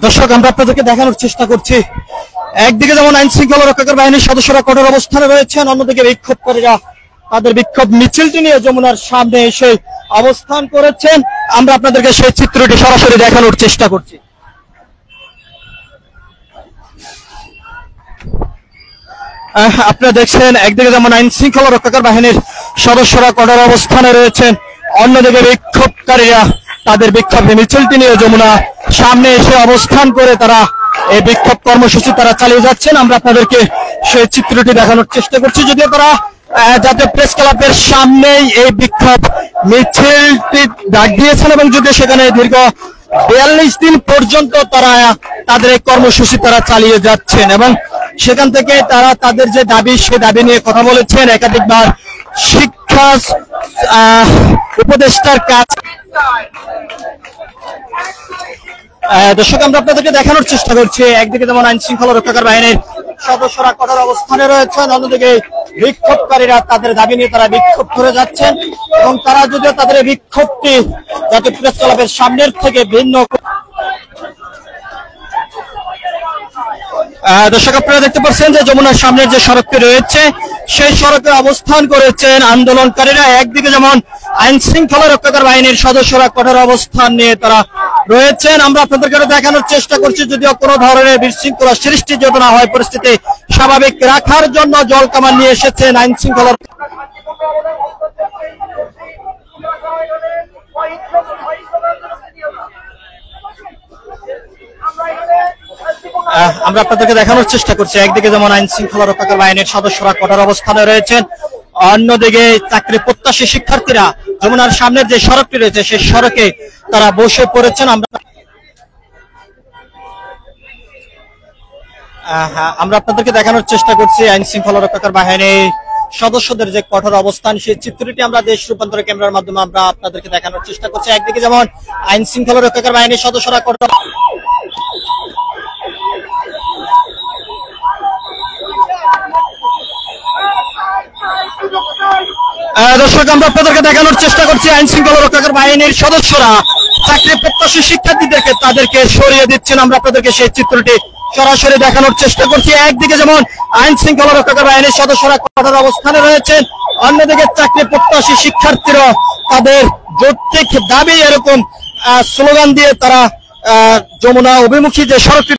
দর্শক, আমরা আপনাদেরকে দেখানোর চেষ্টা করছি, একদিকে যেমন আইন শৃঙ্খলা রক্ষাকারী বাহিনীর সদস্যরা কঠোর অবস্থানে রয়েছেন, অন্যদিকে বিক্ষোভকারীরা তাদের বিক্ষোভ মিছিলটি নিয়ে যমুনার সামনে এসে অবস্থান করেছেন। আমরা আপনাদেরকে সেই চিত্রটি সরাসরি দেখানোর চেষ্টা করছি। আপনারা দেখছেন, একদিকে যেমন আইন শৃঙ্খলা রক্ষাকারী বাহিনীর সদস্যরা কঠোর অবস্থানে রয়েছেন, অন্যদিকে বিক্ষোভকারীরা তাদের বিক্ষোভ মিছিলটি নিয়ে যমুনা সামনে এসে অবস্থান করে তারা এই বিক্ষোভ কর্মসূচি তারা চালিয়ে যাচ্ছেন। আমরা আপনাদেরকে সেই চিত্রটি দেখানোর চেষ্টা করছি। যদিও তারা জাতীয় প্রেস ক্লাবের সামনেই এই বিক্ষোভ মিছিলটি ডাক দিয়েছেন এবং যদিও সেখানে দীর্ঘ 42 দিন পর্যন্ত তারা তাদের এই কর্মসূচি তারা চালিয়ে যাচ্ছেন এবং সেখান থেকে তারা তাদের যে দাবি, সে দাবি নিয়ে কথা বলেছেন একাধিকবার শিক্ষা উপদেষ্টার কাজ। দর্শক, আমরা আপনাদেরকে দেখানোর চেষ্টা করছি, একদিকে যেমন আইন শৃঙ্খলা রক্ষাকারী বাহিনীর সদস্যরা কঠোর অবস্থানে রয়েছেন, অন্যদিকে বিক্ষোভকারীরা তাদের দাবি নিয়ে তারা বিক্ষোভ করে যাচ্ছেন এবং তারা যদিও তাদের এই বিক্ষোভটি জাতীয় প্রেস ক্লাবের সামনের থেকে ভিন্ন। দর্শক, আপনারা দেখতে পাচ্ছেন যে যমুনার সামনের যে সড়কটি রয়েছে সেই সড়কে অবস্থান করেছেন আন্দোলনকারীরা। একদিকে যেমন আইন শৃঙ্খলা রক্ষাকারী বাহিনীর সদস্যরা কঠোর অবস্থান নিয়ে তারা রয়েছেন। আমরা আপনাদেরকে দেখানোর চেষ্টা করছি, যদিও কোনো ধরনের বিশৃঙ্খলা সৃষ্টি যাতে না হয়, পরিস্থিতি স্বাভাবিক রাখার জন্য জল কামান নিয়ে এসেছেন আইন শৃঙ্খলা। আমরা আপনাদেরকে দেখানোর চেষ্টা করছি, একদিকে যেমন আইন শৃঙ্খলা রক্ষাকারী বাহিনীর সদস্যরা কঠোর অবস্থানে রয়েছেন, অন্যদিকে চাকরি প্রত্যাশী শিক্ষার্থীরা যমুনার সামনের যে সড়কটি রয়েছে সেই সড়কে তারা বসে পড়েছেন। আমরা আপনাদেরকে দেখানোর চেষ্টা করছি আইন শৃঙ্খলা রক্ষাকারী বাহিনীর সদস্যদের যে কঠোর অবস্থান, সেই চিত্রটি আমরা দেশ রূপান্তর ক্যামেরার মাধ্যমে আমরা আপনাদেরকে দেখানোর চেষ্টা করছি। একদিকে যেমন আইন শৃঙ্খলা রক্ষাকারী বাহিনীর সদস্যরা কঠোর। দর্শক, আমরা আপনাদেরকে দেখানোর চেষ্টা করছি আইন শৃঙ্খলা রক্ষাকারী বাহিনীর সদস্যরা চাকরি প্রত্যাশী শিক্ষার্থীদেরকে তাদেরকে সরিয়ে দিচ্ছেন। আমরা আপনাদেরকে সেই চিত্রটি সরাসরি দেখানোর চেষ্টা করছি। একদিকে যেমন আইন শৃঙ্খলা রক্ষাকারী বাহিনীর সদস্যরা কঠোর অবস্থানে রয়েছেন, অন্যদিকে চাকরি প্রত্যাশী শিক্ষার্থীরা তাদের যৌক্তিক দাবি এরকম স্লোগান দিয়ে তারা যমুনা অভিমুখী যে সড়কটি